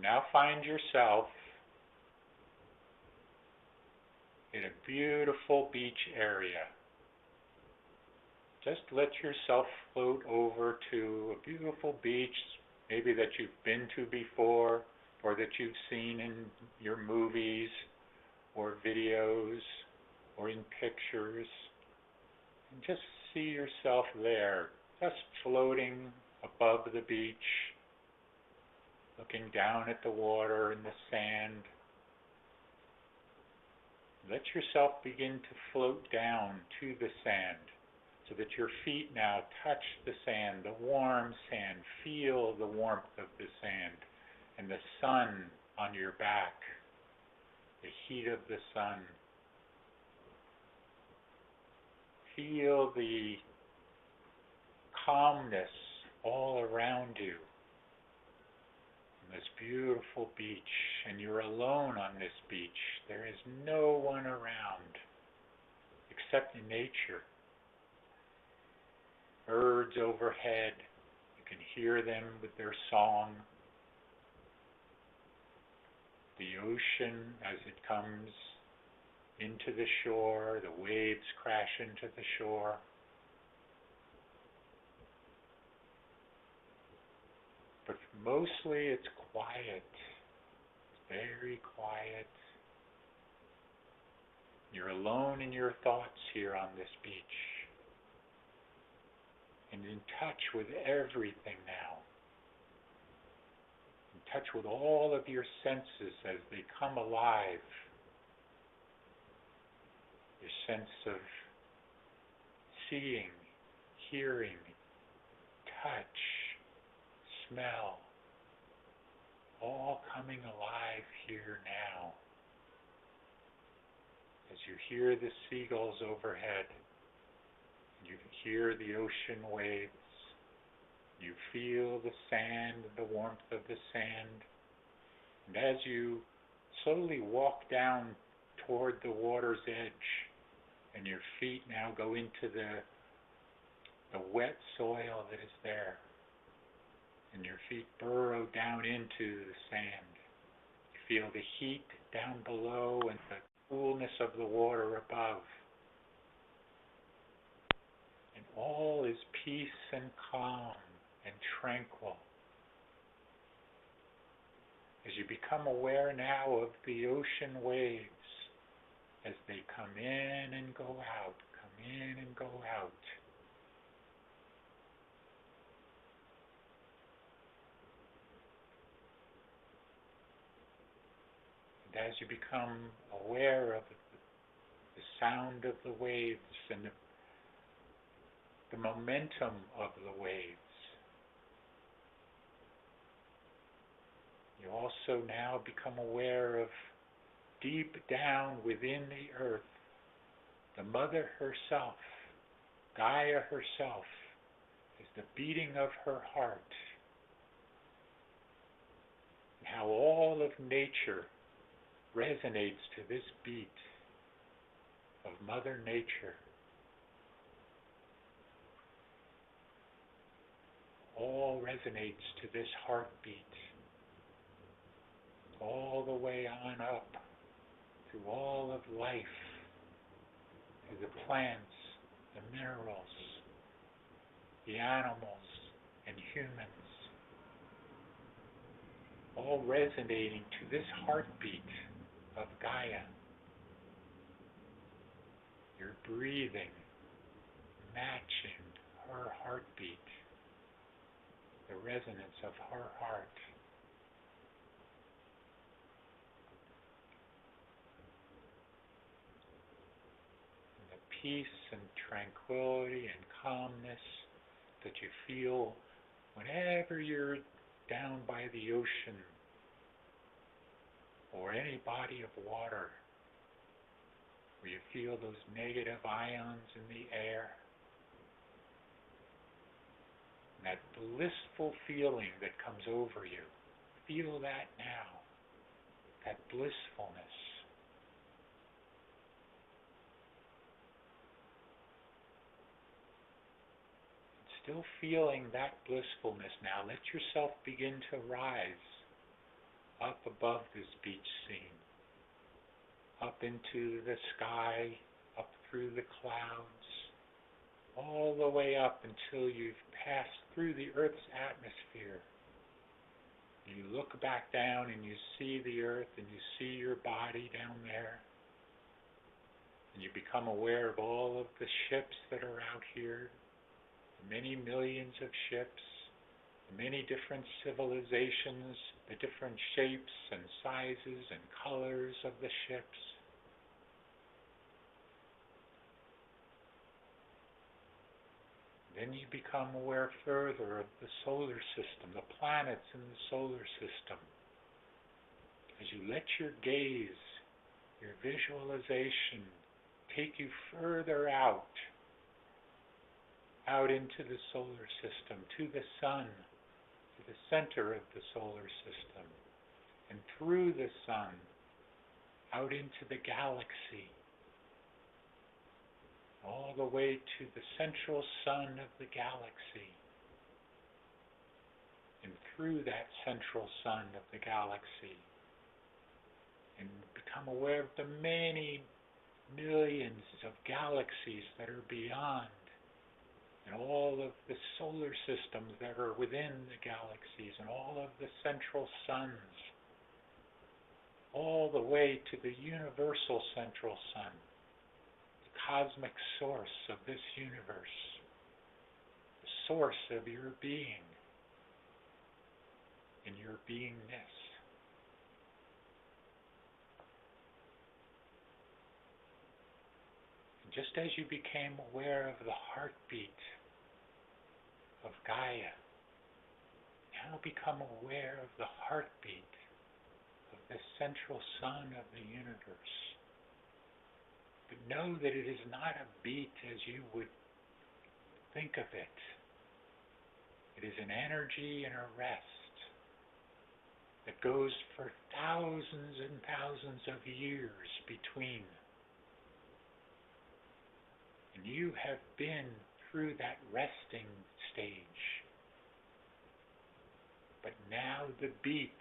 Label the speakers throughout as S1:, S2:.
S1: now find yourself in a beautiful beach area. Just let yourself float over to a beautiful beach, maybe that you've been to before or that you've seen in your movies or videos or in pictures. And just see yourself there, just floating above the beach, looking down at the water and the sand. Let yourself begin to float down to the sand so that your feet now touch the sand, the warm sand. Feel the warmth of the sand and the sun on your back, the heat of the sun. Feel the calmness all around you on this beautiful beach, and you're alone on this beach. There is no one around except in nature. Birds overhead, you can hear them with their song. The ocean as it comes into the shore, the waves crash into the shore. But mostly it's quiet. It's very quiet. You're alone in your thoughts here on this beach. And in touch with everything now. In touch with all of your senses as they come alive. Your sense of seeing, hearing, touch, smell, all coming alive here now. As you hear the seagulls overhead, you can hear the ocean waves, you feel the sand, the warmth of the sand, and as you slowly walk down toward the water's edge, and your feet now go into the wet soil that is there, and your feet burrow down into the sand. You feel the heat down below and the coolness of the water above. And all is peace and calm and tranquil. As you become aware now of the ocean waves as they come in and go out, come in and go out. And as you become aware of the sound of the waves and the momentum of the waves, you also now become aware of deep down within the earth, the Mother herself, Gaia herself, is the beating of her heart. And how all of nature resonates to this beat of Mother Nature. All resonates to this heartbeat, all the way on up through all of life, through the plants, the minerals, the animals, and humans, all resonating to this heartbeat of Gaia. You're breathing, matching her heartbeat, the resonance of her heart. And the peace and tranquility and calmness that you feel whenever you're down by the ocean or any body of water where you feel those negative ions in the air. And that blissful feeling that comes over you. Feel that now, that blissfulness. Still feeling that blissfulness now, let yourself begin to rise up above this beach scene, up into the sky, up through the clouds, all the way up until you've passed through the Earth's atmosphere. You look back down and you see the Earth and you see your body down there. And you become aware of all of the ships that are out here, the many millions of ships, the many different civilizations, the different shapes and sizes and colors of the ships. Then you become aware further of the solar system, the planets in the solar system. As you let your gaze, your visualization, take you further out into the solar system, to the sun, to the center of the solar system, and through the sun, out into the galaxy, all the way to the central sun of the galaxy, and through that central sun of the galaxy, and become aware of the many millions of galaxies that are beyond, and all of the solar systems that are within the galaxies, and all of the central suns, all the way to the universal central sun, the cosmic source of this universe, the source of your being and your beingness. Just as you became aware of the heartbeat of Gaia, now become aware of the heartbeat of the central sun of the universe. But know that it is not a beat as you would think of it. It is an energy and a rest that goes for thousands and thousands of years between. And you have been through that resting stage. But now the beat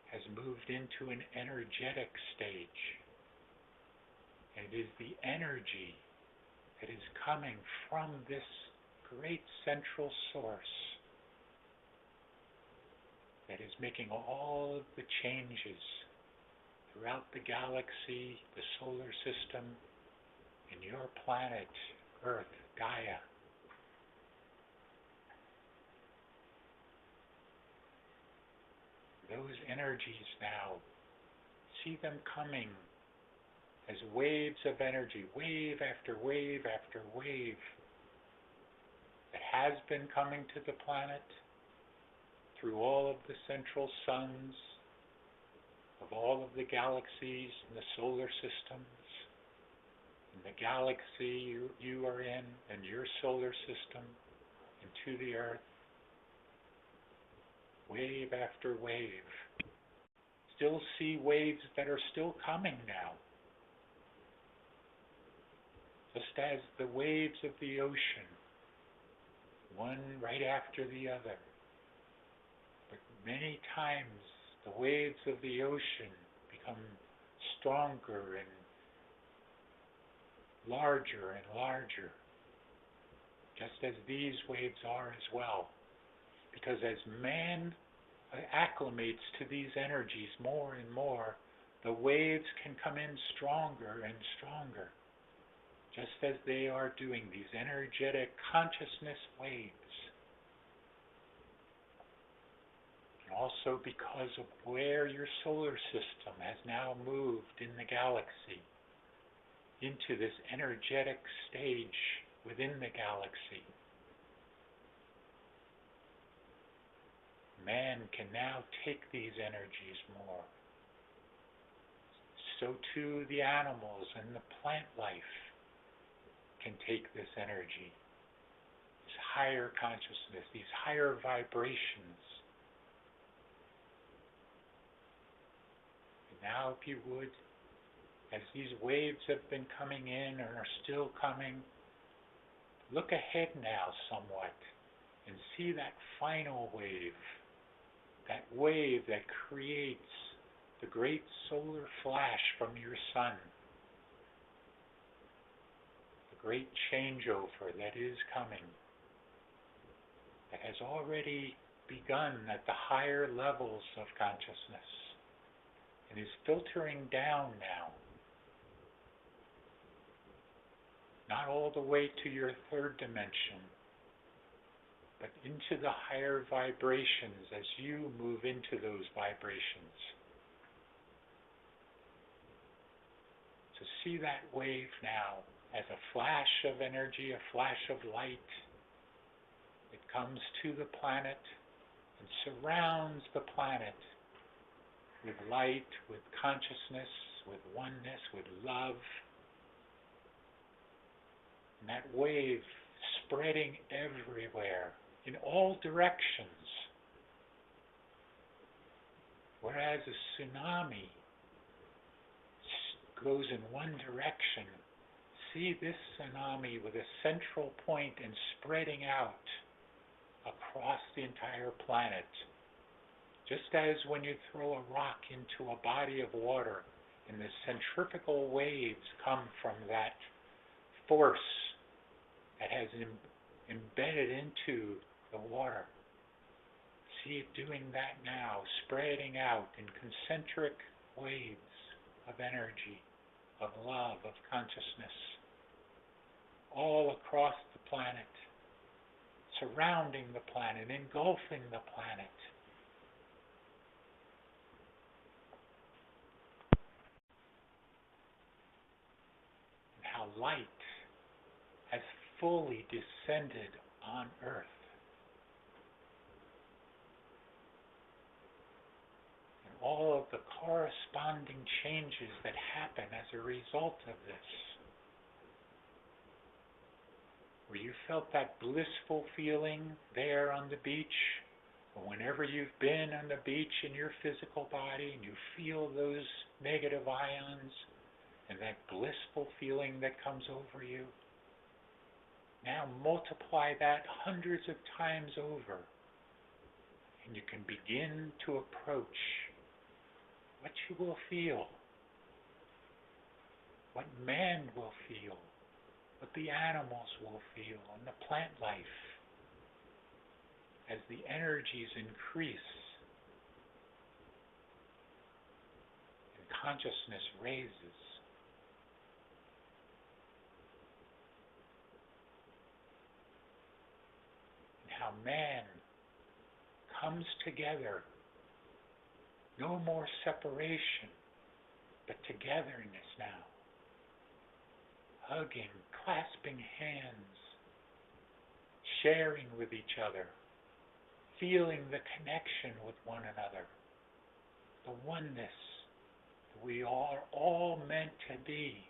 S1: has moved into an energetic stage. And it is the energy that is coming from this great central source that is making all of the changes throughout the galaxy, the solar system, and your planet, Earth, Gaia. Those energies now, see them coming as waves of energy, wave after wave after wave, that has been coming to the planet through all of the central suns of all of the galaxies and the solar systems, the galaxy you are in, and your solar system, and to the Earth, wave after wave. Still see waves that are still coming now. Just as the waves of the ocean, one right after the other. But many times the waves of the ocean become stronger and larger and larger, just as these waves are as well. Because as man acclimates to these energies more and more, the waves can come in stronger and stronger, just as they are doing, these energetic consciousness waves. And also because of where your solar system has now moved in the galaxy, into this energetic stage within the galaxy. Man can now take these energies more. So too the animals and the plant life can take this energy, this higher consciousness, these higher vibrations. And now, if you would, as these waves have been coming in and are still coming, look ahead now somewhat and see that final wave that wave that creates the great solar flash from your sun, the great changeover that is coming, that has already begun at the higher levels of consciousness and is filtering down now, not all the way to your third dimension, but into the higher vibrations as you move into those vibrations. So see that wave now as a flash of energy, a flash of light. It comes to the planet and surrounds the planet with light, with consciousness, with oneness, with love. And that wave spreading everywhere, in all directions. Whereas a tsunami goes in one direction, see this tsunami with a central point and spreading out across the entire planet. Just as when you throw a rock into a body of water and the centrifugal waves come from that force that has embedded into the water. See it doing that now, spreading out in concentric waves of energy, of love, of consciousness, all across the planet, surrounding the planet, engulfing the planet. And how light has fully descended on earth. And all of the corresponding changes that happen as a result of this. Where you felt that blissful feeling there on the beach, or whenever you've been on the beach in your physical body and you feel those negative ions and that blissful feeling that comes over you, now multiply that hundreds of times over, and you can begin to approach what you will feel, what man will feel, what the animals will feel, and the plant life as the energies increase and consciousness raises. How man comes together, no more separation, but togetherness now, hugging, clasping hands, sharing with each other, feeling the connection with one another, the oneness that we are all meant to be.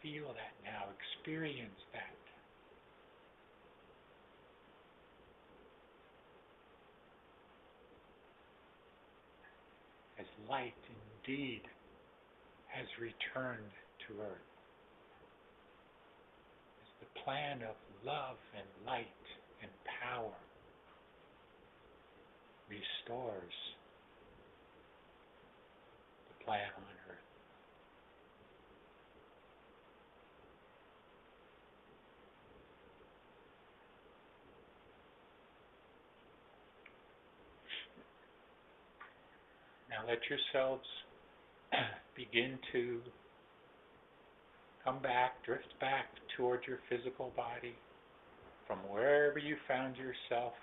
S1: Feel that now, experience that. As light indeed has returned to earth. As the plan of love and light and power restores the plan on earth. Now let yourselves begin to come back, drift back toward your physical body from wherever you found yourself.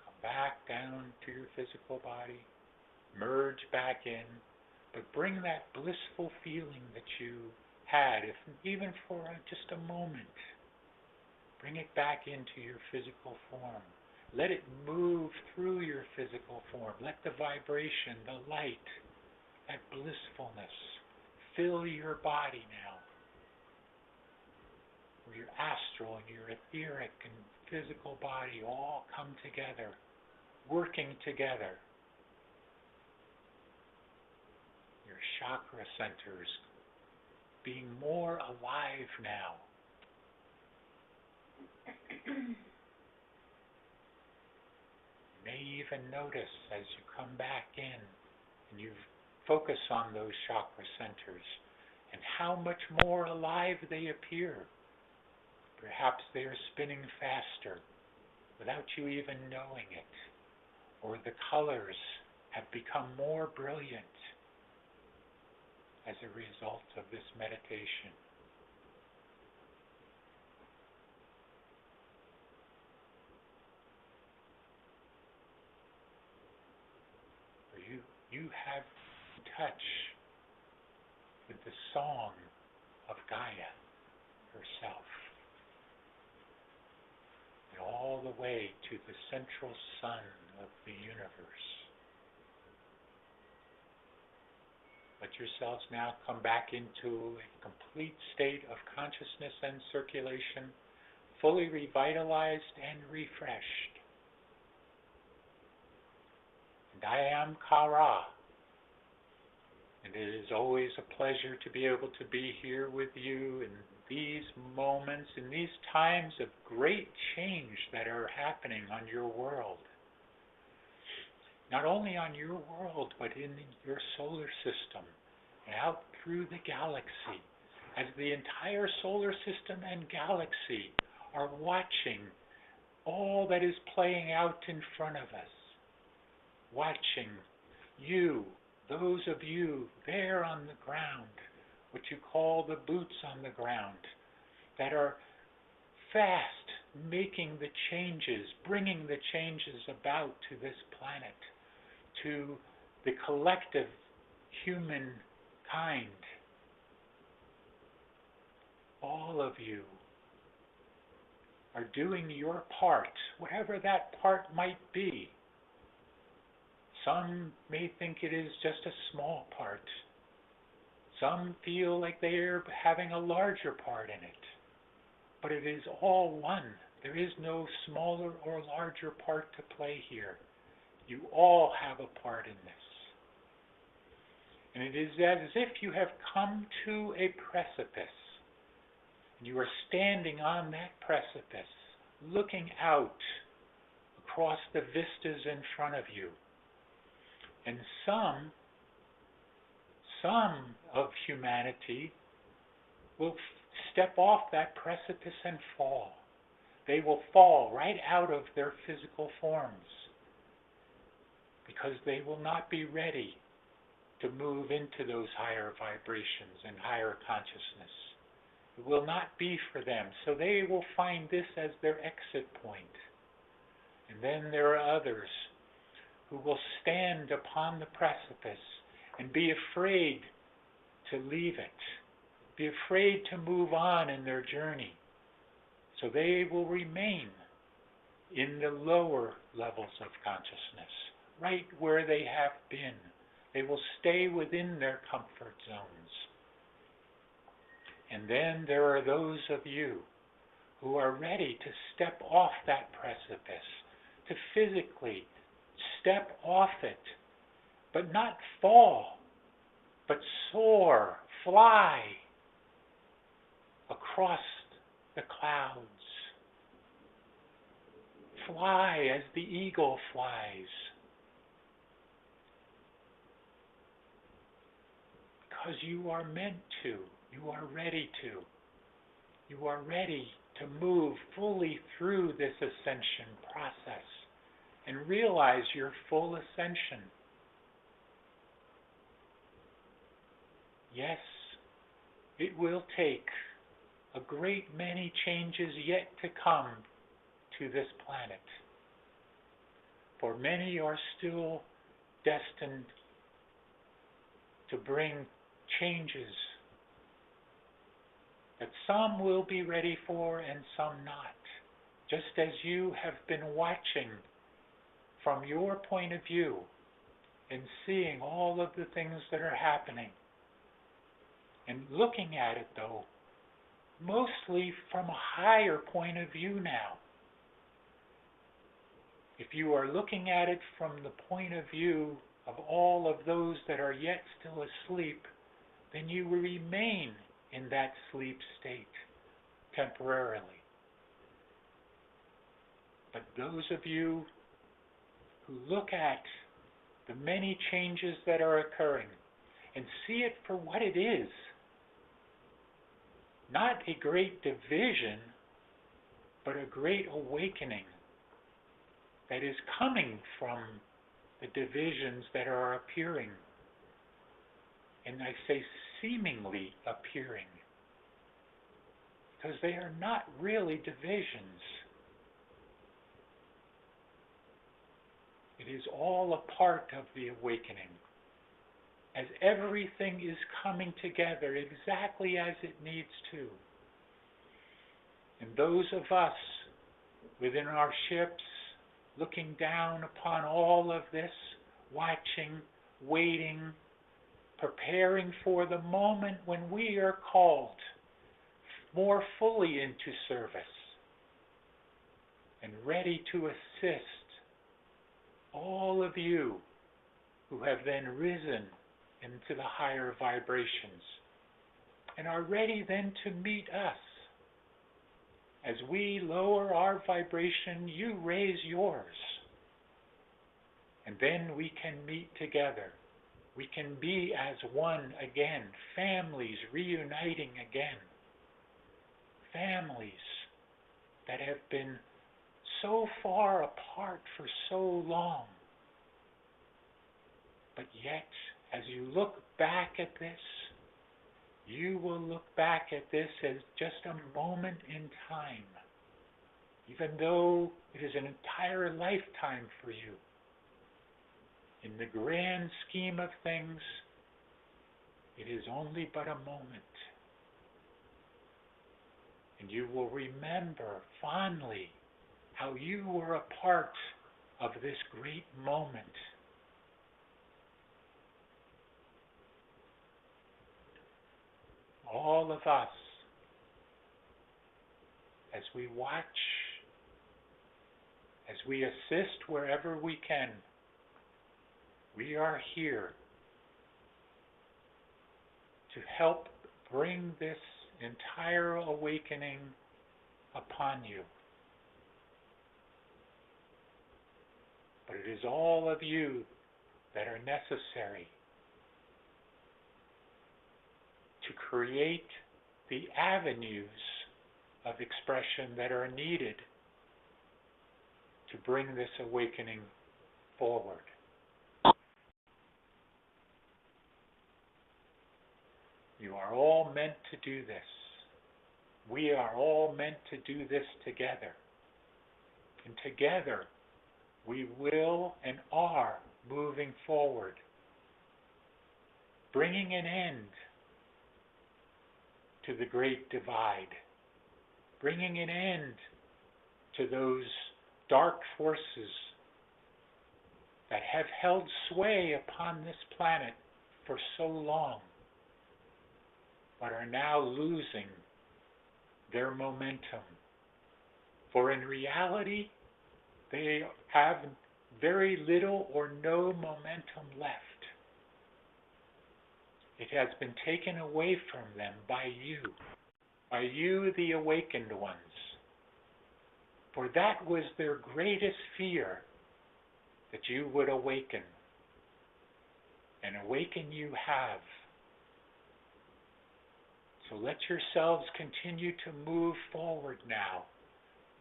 S1: Come back down to your physical body, merge back in, but bring that blissful feeling that you had, if even for just a moment. Bring it back into your physical form. Let it move through your physical form. Let the vibration, the light, that blissfulness fill your body now. Where your astral and your etheric and physical body all come together, working together. Your chakra centers being more alive now. may even notice as you come back in and you focus on those chakra centers and how much more alive they appear. Perhaps they are spinning faster without you even knowing it, or the colors have become more brilliant as a result of this meditation. You have touch with the song of Gaia herself, and all the way to the central sun of the universe. Let yourselves now come back into a complete state of consciousness and circulation, fully revitalized and refreshed. And I am Kara, and it is always a pleasure to be able to be here with you in these moments, in these times of great change that are happening on your world. Not only on your world, but in your solar system and out through the galaxy, as the entire solar system and galaxy are watching all that is playing out in front of us. Watching you, those of you there on the ground, what you call the boots on the ground, that are fast making the changes, bringing the changes about to this planet, to the collective humankind. All of you are doing your part, whatever that part might be. Some may think it is just a small part. Some feel like they are having a larger part in it. But it is all one. There is no smaller or larger part to play here. You all have a part in this. And it is as if you have come to a precipice. And you are standing on that precipice, looking out across the vistas in front of you. And some of humanity will step off that precipice and fall. They will fall right out of their physical forms because they will not be ready to move into those higher vibrations and higher consciousness. It will not be for them, so they will find this as their exit point. And then there are others who will stand upon the precipice and be afraid to leave it, be afraid to move on in their journey. So they will remain in the lower levels of consciousness, right where they have been. They will stay within their comfort zones. And then there are those of you who are ready to step off that precipice, to physically step off it, but not fall, but soar, fly across the clouds. Fly as the eagle flies. Because you are meant to, you are ready to. You are ready to move fully through this ascension process and realize your full ascension. Yes, it will take a great many changes yet to come to this planet. For many are still destined to bring changes that some will be ready for and some not. Just as you have been watching from your point of view and seeing all of the things that are happening and looking at it, though, mostly from a higher point of view now. If you are looking at it from the point of view of all of those that are yet still asleep, then you will remain in that sleep state temporarily. But those of you who look at the many changes that are occurring and see it for what it is. Not a great division, but a great awakening that is coming from the divisions that are appearing. And I say seemingly appearing, because they are not really divisions. It is all a part of the awakening, as everything is coming together exactly as it needs to. And those of us within our ships, looking down upon all of this, watching, waiting, preparing for the moment when we are called more fully into service and ready to assist all of you who have then risen into the higher vibrations and are ready then to meet us. As we lower our vibration, you raise yours. And then we can meet together. We can be as one again, families reuniting again. Families that have been so far apart for so long. But yet, as you look back at this, you will look back at this as just a moment in time, even though it is an entire lifetime for you. In the grand scheme of things, it is only but a moment. And you will remember fondly how you were a part of this great moment. All of us, as we watch, as we assist wherever we can, we are here to help bring this entire awakening upon you. But it is all of you that are necessary to create the avenues of expression that are needed to bring this awakening forward. You are all meant to do this. We are all meant to do this together. And together, we will and are moving forward, bringing an end to the great divide, bringing an end to those dark forces that have held sway upon this planet for so long, but are now losing their momentum. For in reality, they have very little or no momentum left. It has been taken away from them by you, the awakened ones. For that was their greatest fear, that you would awaken. And awaken you have. So let yourselves continue to move forward now.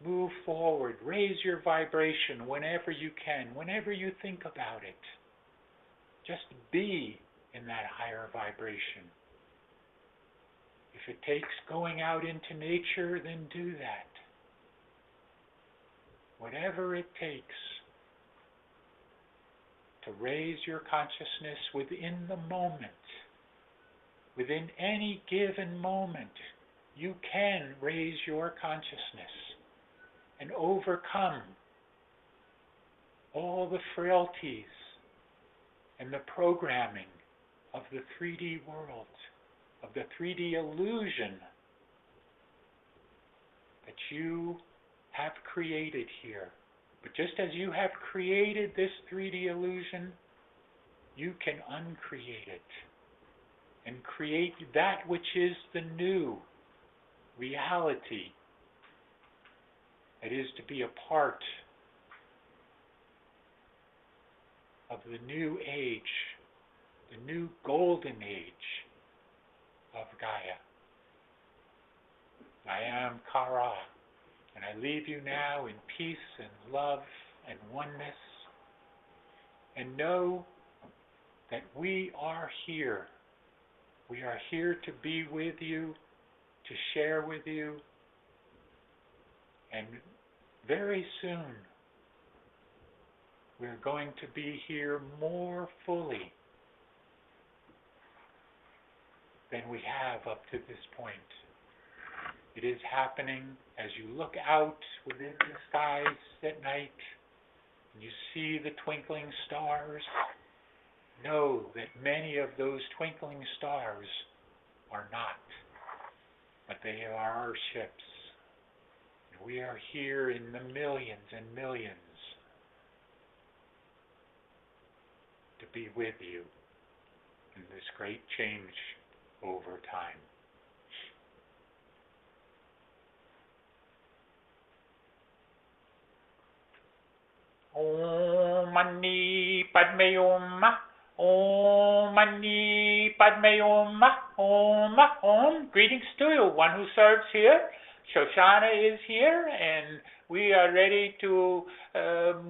S1: Move forward. Raise your vibration whenever you can, whenever you think about it. Just be in that higher vibration. If it takes going out into nature, then do that. Whatever it takes to raise your consciousness within the moment, within any given moment, you can raise your consciousness and overcome all the frailties and the programming of the 3D world, of the 3D illusion that you have created here. But just as you have created this 3D illusion, you can uncreate it and create that which is the new reality. It is to be a part of the new age, the new golden age of Gaia. I am Kara, and I leave you now in peace and love and oneness, and know that we are here. We are here to be with you, to share with you, and very soon we're going to be here more fully than we have up to this point. It is happening as you look out within the skies at night and you see the twinkling stars. Know that many of those twinkling stars are not, but they are our ships. And we are here in the millions and millions to be with you in this great change over time. Om Mani Padme Hum. Om Mani Padme Hum. Om. Om. Greetings to you, one who serves here. Shoshana is here, and we are ready to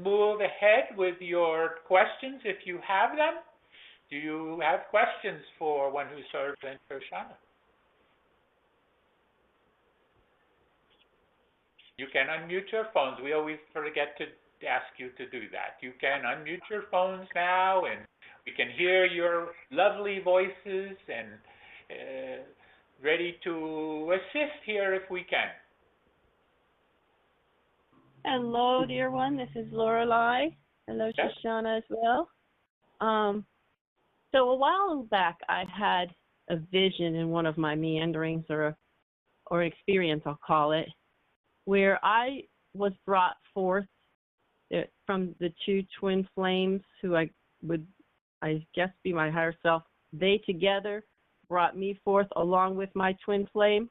S1: move ahead with your questions if you have them. Do you have questions for one who serves and Shoshana? You can unmute your phones. We always forget to ask you to do that. You can unmute your phones now, and we can hear your lovely voices and ready to assist here if we can.
S2: Hello, dear one. This is Lorelei. Hello,
S1: Yes.
S2: Shoshana as well. So a while back, I had a vision in one of my meanderings or experience, I'll call it, where I was brought forth from the two twin flames who I guess, be my higher self. They together brought me forth along with my twin flame.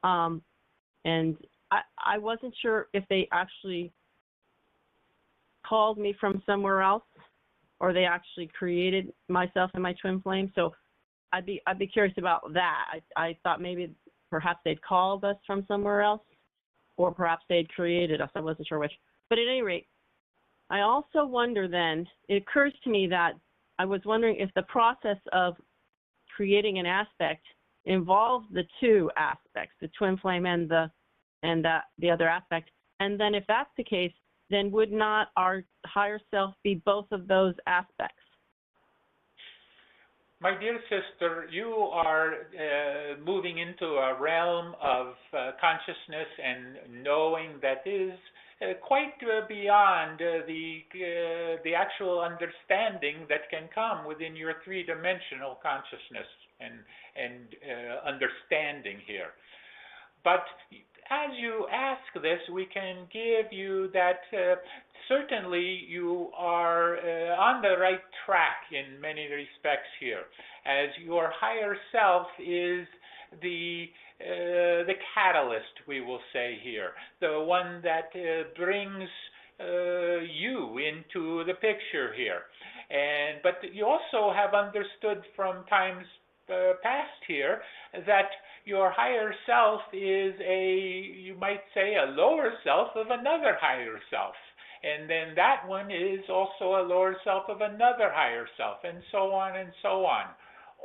S2: And I wasn't sure if they actually called me from somewhere else or they actually created myself and my twin flame. So I'd be curious about that. I thought maybe perhaps they'd called us from somewhere else or perhaps they'd created us. I wasn't sure which. But at any rate, I also wonder then, it occurs to me that I was wondering if the process of creating an aspect involves the two aspects, the twin flame and the other aspect. And then if that's the case, then would not our higher self be both of those aspects?
S1: My dear sister, you are moving into a realm of consciousness and knowing that is quite beyond the actual understanding that can come within your three-dimensional consciousness and understanding here. But as you ask this, we can give you that certainly you are on the right track in many respects here, as your higher self is the catalyst, we will say here, the one that brings you into the picture here. But you also have understood from times past here that your higher self is you might say, a lower self of another higher self. And then that one is also a lower self of another higher self, and so on and so on.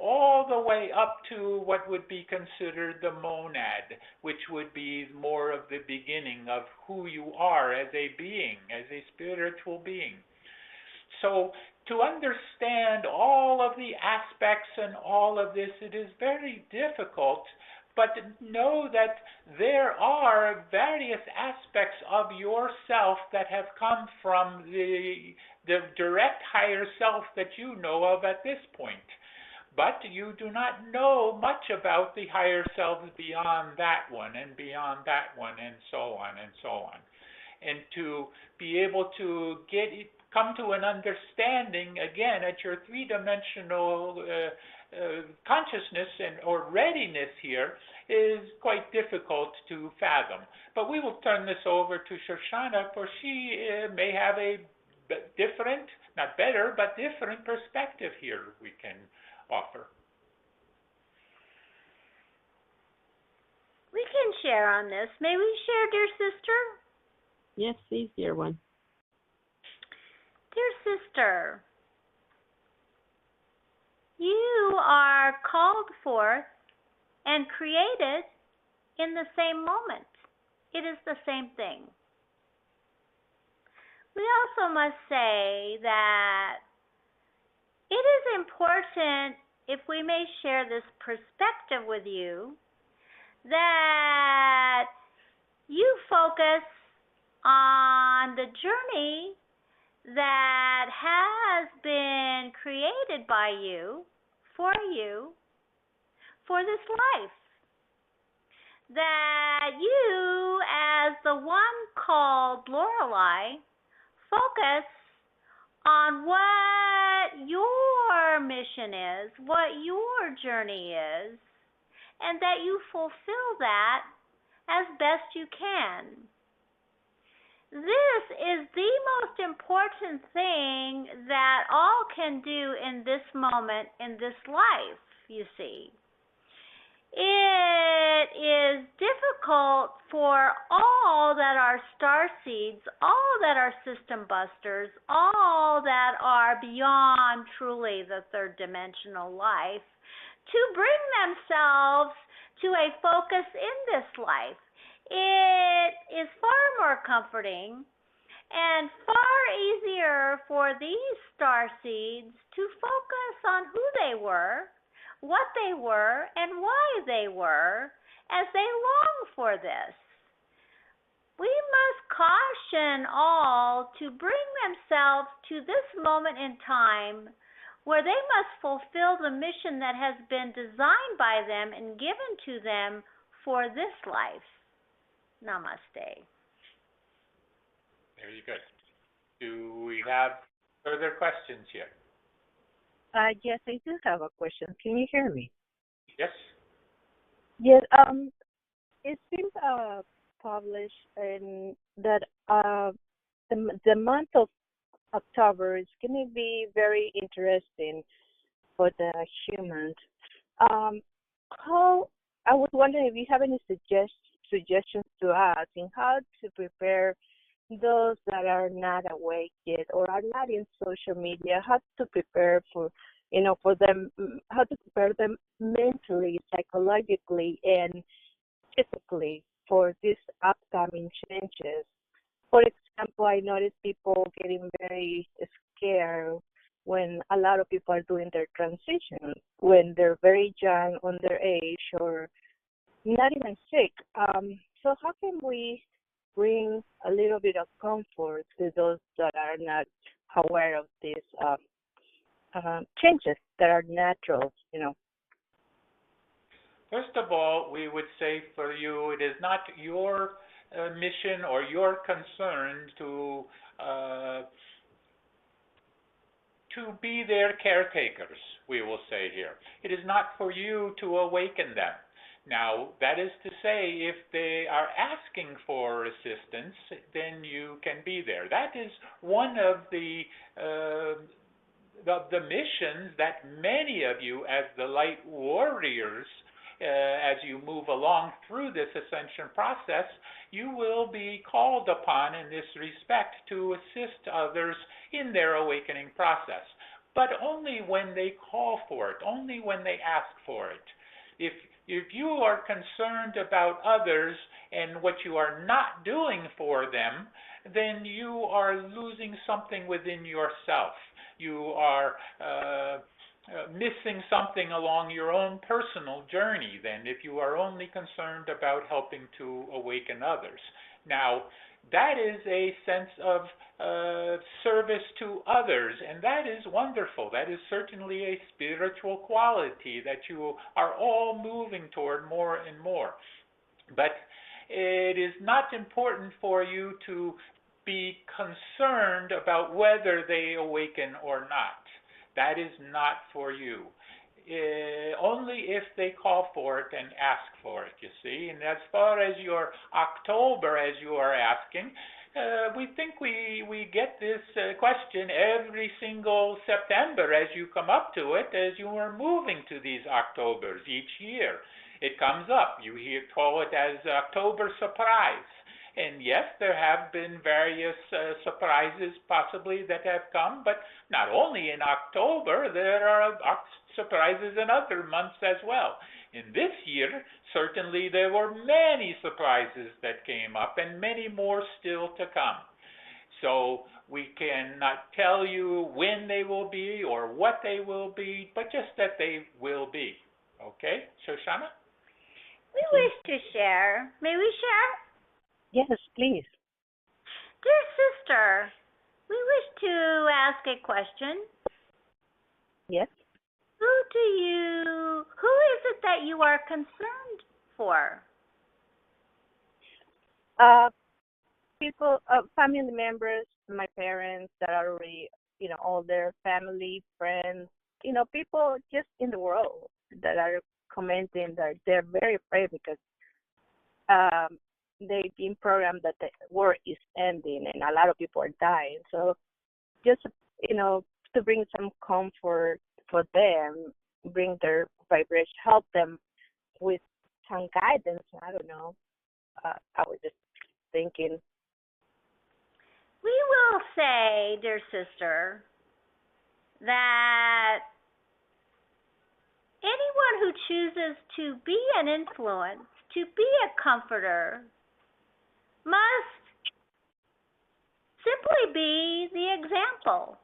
S1: All the way up to what would be considered the monad, which would be more of the beginning of who you are as a being, as a spiritual being. So to understand all of the aspects and all of this, it is very difficult, but know that there are various aspects of yourself that have come from the direct higher self that you know of at this point. But you do not know much about the higher selves beyond that one and beyond that one and so on and so on. And to be able to come to an understanding, again, at your three-dimensional consciousness or readiness here is quite difficult to fathom. But we will turn this over to Shoshana, for she may have a different, not better, but different perspective here we can offer.
S3: We can share on this. May we share, dear sister?
S2: Yes, please, dear one.
S3: Dear sister, you are called forth and created in the same moment. It is the same thing. We also must say that it is important, if we may share this perspective with you, that you focus on the journey that has been created by you, for this life. That you, as the one called Lorelei, focus on what your mission is, what your journey is, and that you fulfill that as best you can. This is the most important thing that all can do in this moment, in this life, you see. It is difficult for all that are star seeds, all that are system busters, all that are beyond truly the third dimensional life, to bring themselves to a focus in this life. It is far more comforting and far easier for these star seeds to focus on who they were, what they were, and why they were, as they long for this. We must caution all to bring themselves to this moment in time where they must fulfill the mission that has been designed by them and given to them for this life. Namaste.
S1: Very good. Do we have further questions yet?
S4: Yes, I do have a question. Can you hear me?
S1: Yes.
S4: Yes. It's been published in that the month of October is going to be very interesting for the humans. How I was wondering if you have any suggestions to us in how to prepare those that are not awake yet or are not in social media, how to prepare for them, how to prepare them mentally, psychologically, and physically for these upcoming changes. For example, I notice people getting very scared when a lot of people are doing their transition, when they're very young, underage, or not even sick. So how can we bring a little bit of comfort to those that are not aware of these changes that are natural,
S1: First of all, we would say for you, it is not your mission or your concern to be their caretakers, we will say here. It is not for you to awaken them. Now, that is to say, if they are asking for assistance, then you can be there. That is one of the missions that many of you, as the light warriors, as you move along through this ascension process, you will be called upon in this respect to assist others in their awakening process. But only when they call for it, only when they ask for it. If you are concerned about others and what you are not doing for them, then you are losing something within yourself. You are missing something along your own personal journey then, if you are only concerned about helping to awaken others. Now, that is a sense of service to others, and that is wonderful. That is certainly a spiritual quality that you are all moving toward more and more. But it is not important for you to be concerned about whether they awaken or not. That is not for you. Only if they call for it and ask for it, you see. And as far as your October, as you are asking, We think we get this question every single September as you come up to it, as you are moving to these Octobers each year. It comes up. You call it as October surprise. And yes, there have been various surprises possibly that have come, but not only in October, there are surprises in other months as well. In this year, certainly there were many surprises that came up and many more still to come. So we cannot tell you when they will be or what they will be, but just that they will be. Okay, Shoshana?
S3: We wish to share. May we share?
S4: Yes, please.
S3: Dear sister, we wish to ask a question.
S4: Yes.
S3: Who is it that you are concerned for?
S4: People, family members, my parents that are already, older, family, friends, people just in the world that are commenting that they're very afraid because they've been programmed that the war is ending and a lot of people are dying. So just, to bring some comfort for them, bring their vibration, help them with some guidance. I don't know. I was just thinking.
S3: We will say, dear sister, that anyone who chooses to be an influence, to be a comforter, must simply be the example.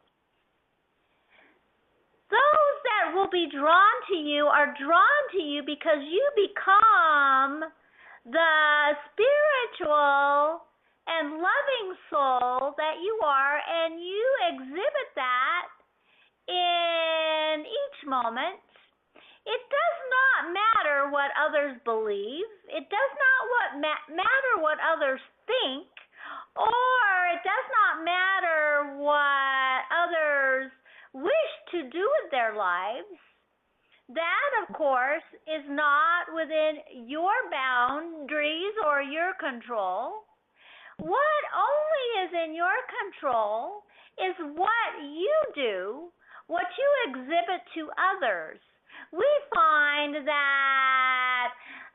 S3: Those that will be drawn to you are drawn to you because you become the spiritual and loving soul that you are, and you exhibit that in each moment. It does not matter what others believe. It does not matter what others think, or it does not matter what others wish to do with their lives. That, of course, is not within your boundaries or your control. What only is in your control is what you do, what you exhibit to others. We find that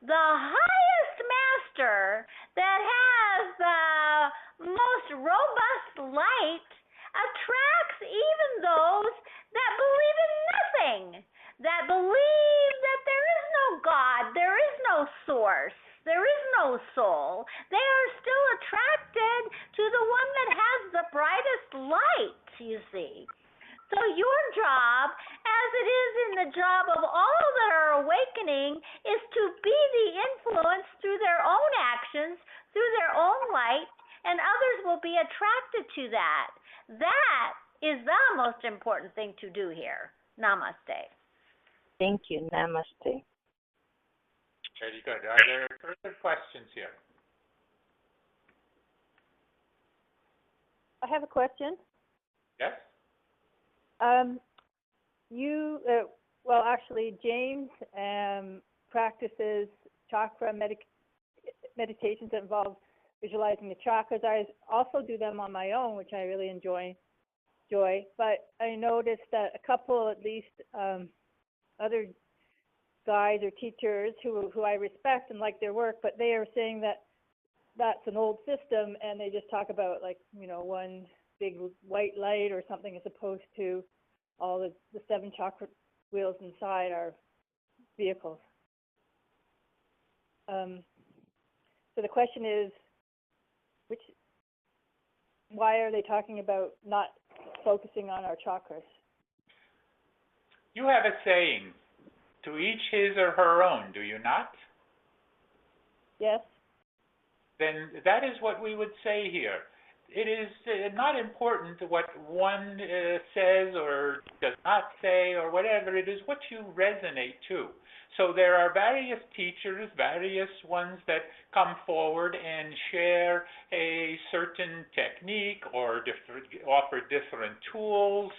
S3: the highest master that has the most robust light attracts even those that believe in nothing, that believe that there is no God, there is no source, there is no soul. They are still attracted to the one that has the brightest light, you see. So your job, as it is in the job of all that are awakening, is to be the influence through their own actions, through their own light, and others will be attracted to that. That is the most important thing to do here. Namaste.
S4: Thank you. Namaste.
S1: Very good. Are there further questions here?
S5: I have a question.
S1: Yes?
S5: Actually, James practices chakra meditations that involve visualizing the chakras. I also do them on my own, which I really enjoy. But I noticed that a couple, at least, other guys or teachers who I respect and like their work, but they are saying that that's an old system, and they just talk about one big white light or something, as opposed to all the 7 chakra wheels inside our vehicles. So the question is, why are they talking about not focusing on our chakras?
S1: You have a saying, to each his or her own, do you not?
S5: Yes.
S1: Then that is what we would say here. It is not important what one says or does not say or whatever. It is what you resonate to. So there are various teachers, various ones that come forward and share a certain technique or offer different tools.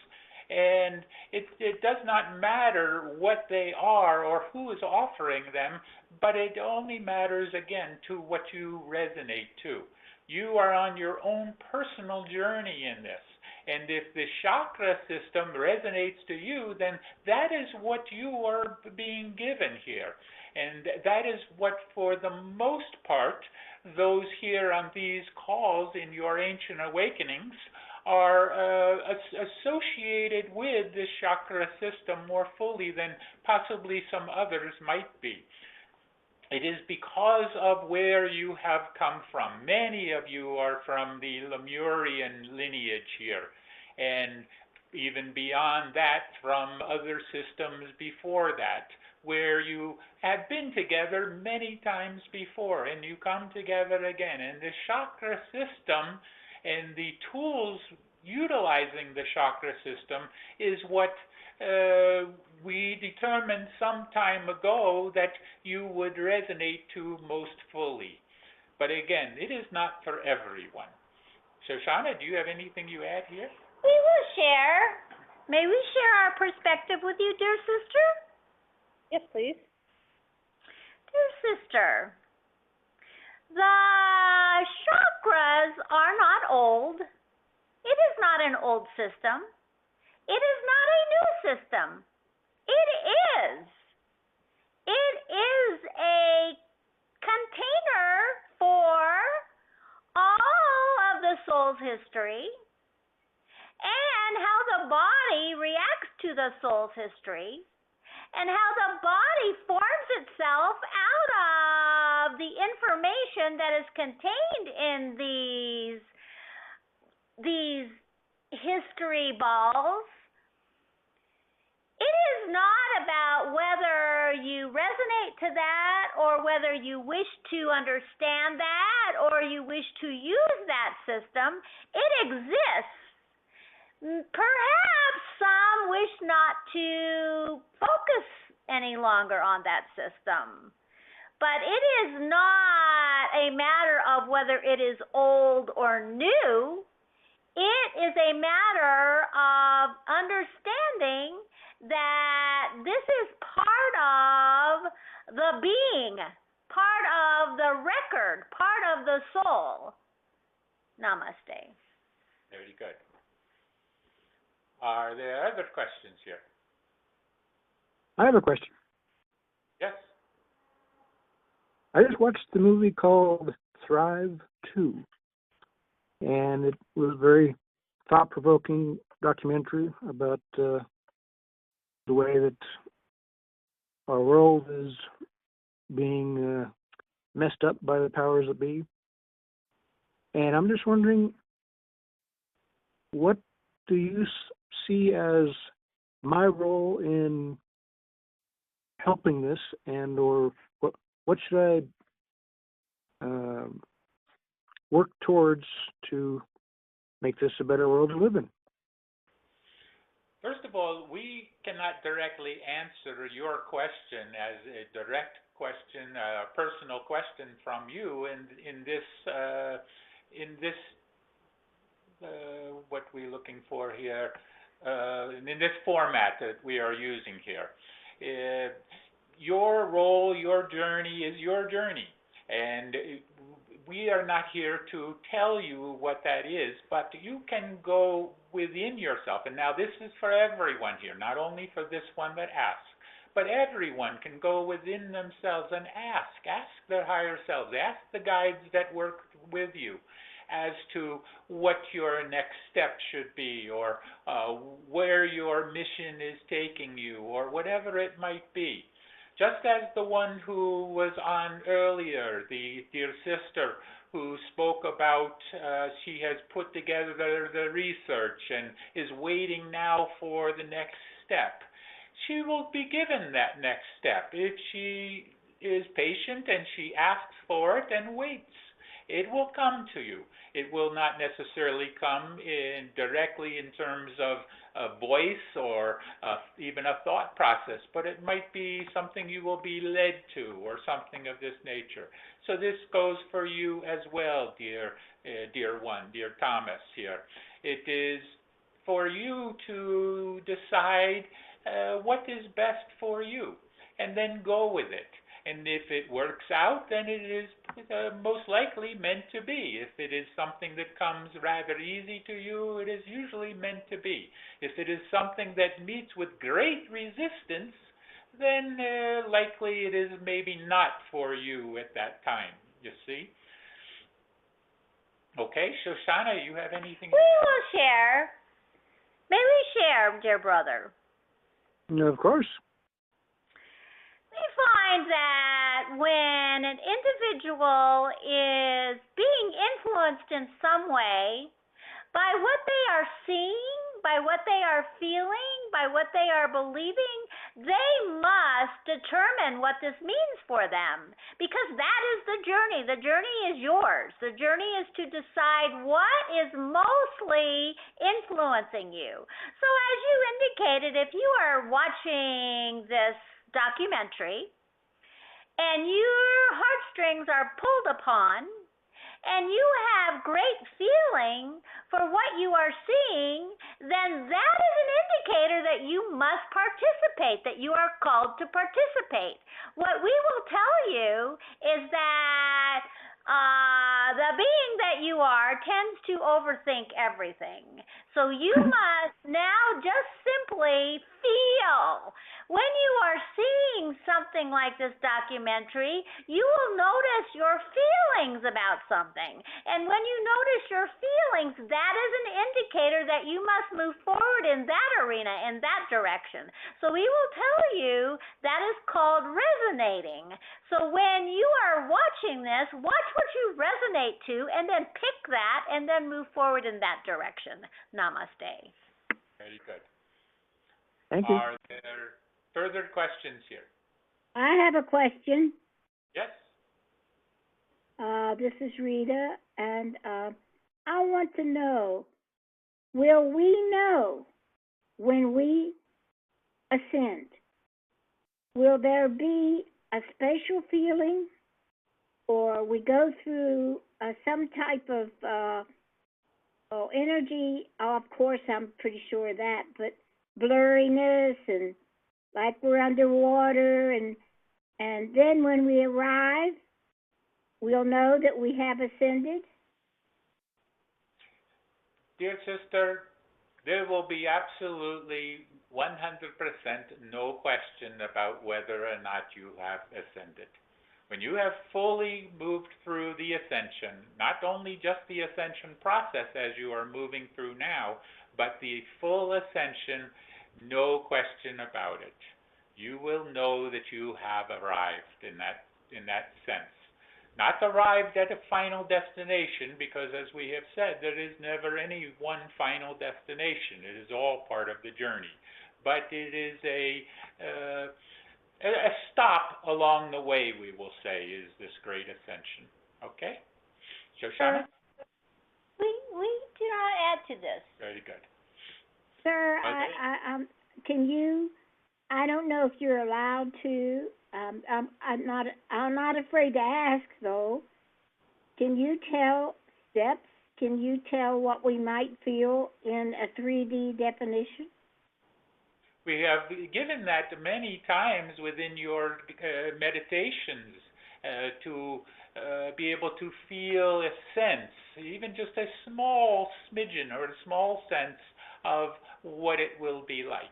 S1: And it does not matter what they are or who is offering them, but it only matters, again, to what you resonate to. You are on your own personal journey in this. And if the chakra system resonates to you, then that is what you are being given here. And that is what, for the most part, those here on these calls in your ancient awakenings are associated with the chakra system more fully than possibly some others might be. It is because of where you have come from. Many of you are from the Lemurian lineage here, and even beyond that, from other systems before that, where you have been together many times before, and you come together again. And the chakra system and the tools utilizing the chakra system is what we determined some time ago that you would resonate to most fully. But again, it is not for everyone. Shoshana, do you have anything you add here?
S3: We will share. May we share our perspective with you, dear sister?
S5: Yes, please.
S3: Dear sister, the chakras are not old. It is not an old system. It is not a new system. It is. It is a container for all of the soul's history and how the body reacts to the soul's history and how the body forms itself out of the information that is contained in these history balls. It is not about whether you resonate to that or whether you wish to understand that or you wish to use that system. It exists. Perhaps some wish not to focus any longer on that system. But it is not a matter of whether it is old or new. It is a matter of understanding that this is part of the being, part of the record, part of the soul. Namaste.
S1: Very good. Are there other questions here?
S6: I have a question.
S1: Yes.
S6: I just watched the movie called Thrive 2, and it was a very thought-provoking documentary about the way that our world is being messed up by the powers that be. And I'm just wondering, what do you see as my role in helping this, and or what should I work towards to make this a better world to live in?
S1: First of all, we cannot directly answer your question as a direct question, a personal question from you in this what we're looking for here, in this format that we are using here. Your role, your journey is your journey, and we are not here to tell you what that is, but you can go within yourself. And now this is for everyone here, not only for this one that asks, but everyone can go within themselves and ask their higher selves, ask the guides that work with you as to what your next step should be, or where your mission is taking you, or whatever it might be. Just as the one who was on earlier, the dear sister who spoke about she has put together the research and is waiting now for the next step. She will be given that next step if she is patient and she asks for it and waits. It will come to you. It will not necessarily come directly in terms of a voice or even a thought process, but it might be something you will be led to or something of this nature. So this goes for you as well, dear one, dear Thomas here. It is for you to decide what is best for you, and then go with it. And if it works out, then it is most likely meant to be. If it is something that comes rather easy to you, it is usually meant to be. If it is something that meets with great resistance, then likely it is maybe not for you at that time, you see? Okay, Shoshana, you have anything?
S3: We will share. May we share, dear brother?
S6: Of course.
S3: We find that when an individual is being influenced in some way by what they are seeing, by what they are feeling, by what they are believing, they must determine what this means for them, because that is the journey. The journey is yours. The journey is to decide what is mostly influencing you. So as you indicated, if you are watching this documentary and your heartstrings are pulled upon and you have great feeling for what you are seeing, then that is an indicator that you must participate, that you are called to participate. What we will tell you is that the being that you are tends to overthink everything. So you must now just simply feel. When you are seeing something like this documentary, you will notice your feelings about something. And when you notice your feelings, that is an indicator that you must move forward in that arena, in that direction. So we will tell you that is called resonating. So when you are watching this, watch what you resonate to and then pick that and then move forward in that direction. Namaste.
S1: Very good.
S6: Thank you.
S1: Are there further questions here?
S7: I have a question.
S1: Yes?
S7: This is Rita, and I want to know, will we know when we ascend? Will there be a special feeling, or we go through some type of energy? Of course, I'm pretty sure of that, but blurriness and like we're underwater, and then when we arrive, we'll know that we have ascended.
S1: Dear sister, there will be absolutely 100% no question about whether or not you have ascended. When you have fully moved through the ascension, not only just the ascension process as you are moving through now, but the full ascension, no question about it. You will know that you have arrived in that sense. Not arrived at a final destination, because as we have said, there is never any one final destination. It is all part of the journey. But it is a stop along the way, we will say, is this great ascension. Okay? Shoshana?
S3: We do not add to this.
S1: Very good.
S7: Sir,
S1: Okay.
S7: can you? I don't know if you're allowed to. I'm not afraid to ask though. Can you tell steps? Can you tell what we might feel in a 3D definition?
S1: We have given that many times within your meditations to be able to feel a sense, even just a small smidgen or a small sense of what it will be like.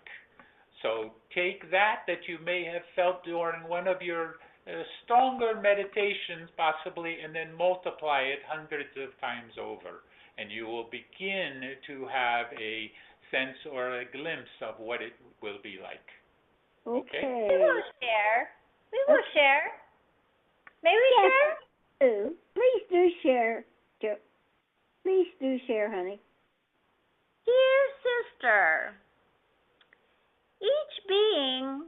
S1: So take that you may have felt during one of your stronger meditations possibly, and then multiply it hundreds of times over, and you will begin to have a sense or a glimpse of what it will be like.
S7: Okay.
S3: We will share. We will share. May we share?
S7: Please do share. Please do share, honey.
S3: Dear sister, each being,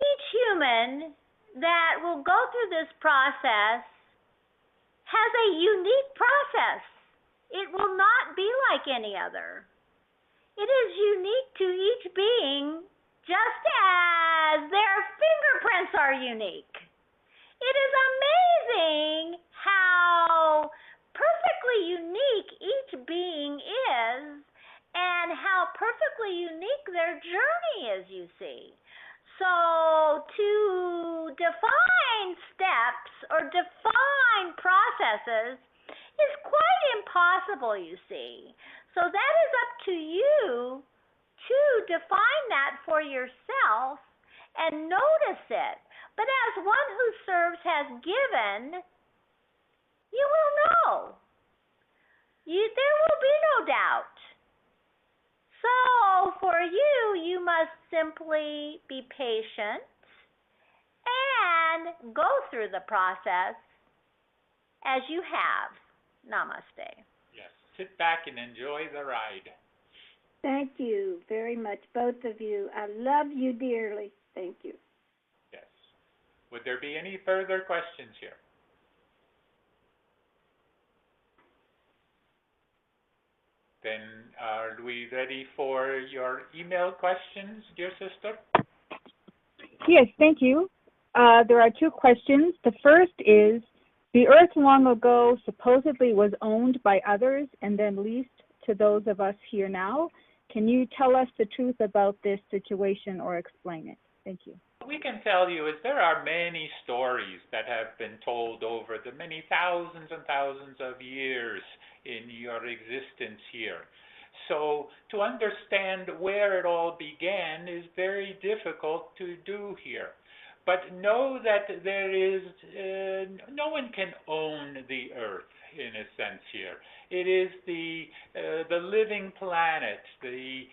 S3: each human that will go through this process has a unique process. It will not be like any other. It is unique to each being, just as their fingerprints are unique. It is amazing how perfectly unique each being is, is, you see. So to define steps or define processes is quite impossible, you see. So that is up to you to define that for yourself and notice it. But as one who serves has given, you will know. There will be no doubt. So for you, you must simply be patient and go through the process as you have. Namaste.
S1: Yes. Sit back and enjoy the ride.
S7: Thank you very much, both of you. I love you dearly. Thank you.
S1: Yes. Would there be any further questions here? Then are we ready for your email questions, dear sister?
S8: Yes, thank you. There are two questions. The first is, the Earth long ago supposedly was owned by others and then leased to those of us here now. Can you tell us the truth about this situation or explain it? Thank you.
S1: What we can tell you is there are many stories that have been told over the many thousands and thousands of years in your existence here. So to understand where it all began is very difficult to do here. But know that there is, no one can own the Earth in a sense here. It is the living planet, the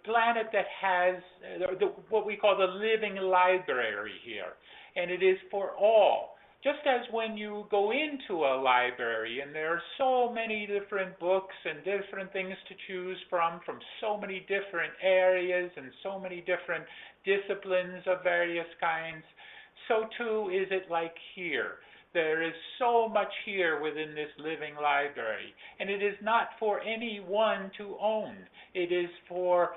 S1: planet that has what we call the living library here, and it is for all. Just as when you go into a library and there are so many different books and different things to choose from so many different areas and so many different disciplines of various kinds, so too is it like here. There is so much here within this living library, and it is not for anyone to own. It is for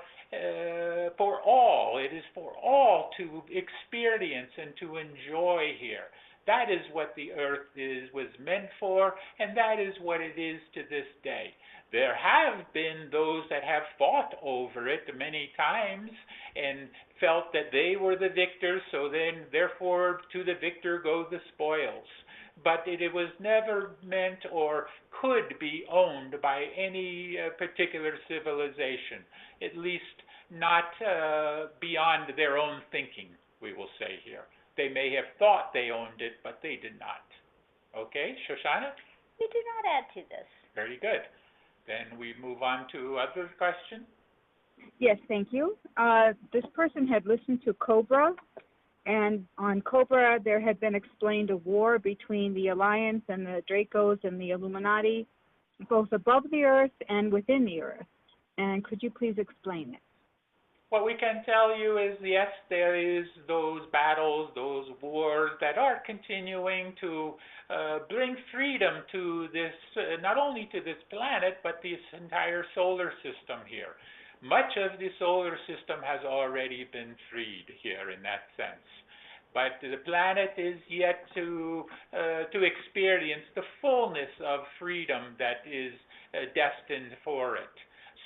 S1: all. It is for all to experience and to enjoy here. That is what the Earth was meant for, and that is what it is to this day. There have been those that have fought over it many times and felt that they were the victors, so then therefore to the victor go the spoils. But it was never meant or could be owned by any particular civilization, at least not beyond their own thinking, we will say here. They may have thought they owned it, but they did not. Okay, Shoshana?
S3: We do not add to this.
S1: Very good. Then we move on to other questions.
S8: Yes, thank you. This person had listened to Cobra, and on Cobra there had been explained a war between the Alliance and the Dracos and the Illuminati, both above the Earth and within the Earth. And could you please explain it?
S1: What we can tell you is, yes, there is those battles, those wars that are continuing to bring freedom to this, not only to this planet, but this entire solar system here. Much of the solar system has already been freed here in that sense. But the planet is yet to experience the fullness of freedom that is destined for it.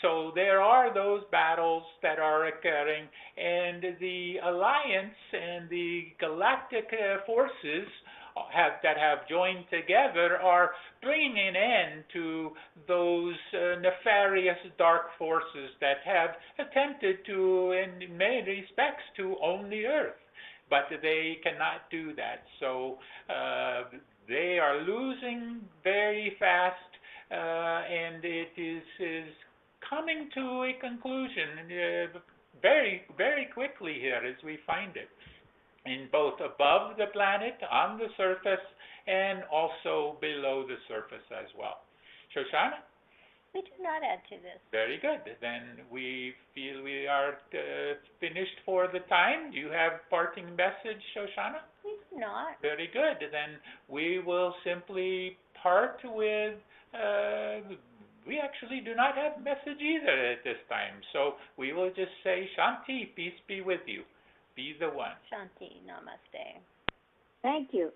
S1: So there are those battles that are occurring, and the Alliance and the galactic forces that have joined together are bringing an end to those nefarious dark forces that have attempted to, in many respects, to own the Earth. But they cannot do that. So they are losing very fast, and it is coming to a conclusion very, very quickly here as we find it, in both above the planet, on the surface, and also below the surface as well. Shoshana?
S3: We do not add to this.
S1: Very good. Then we feel we are finished for the time. Do you have parting message, Shoshana?
S3: We do not.
S1: Very good. Then we will simply part with we actually do not have message either at this time. So we will just say, Shanti, peace be with you. Be the one.
S3: Shanti, namaste.
S7: Thank you.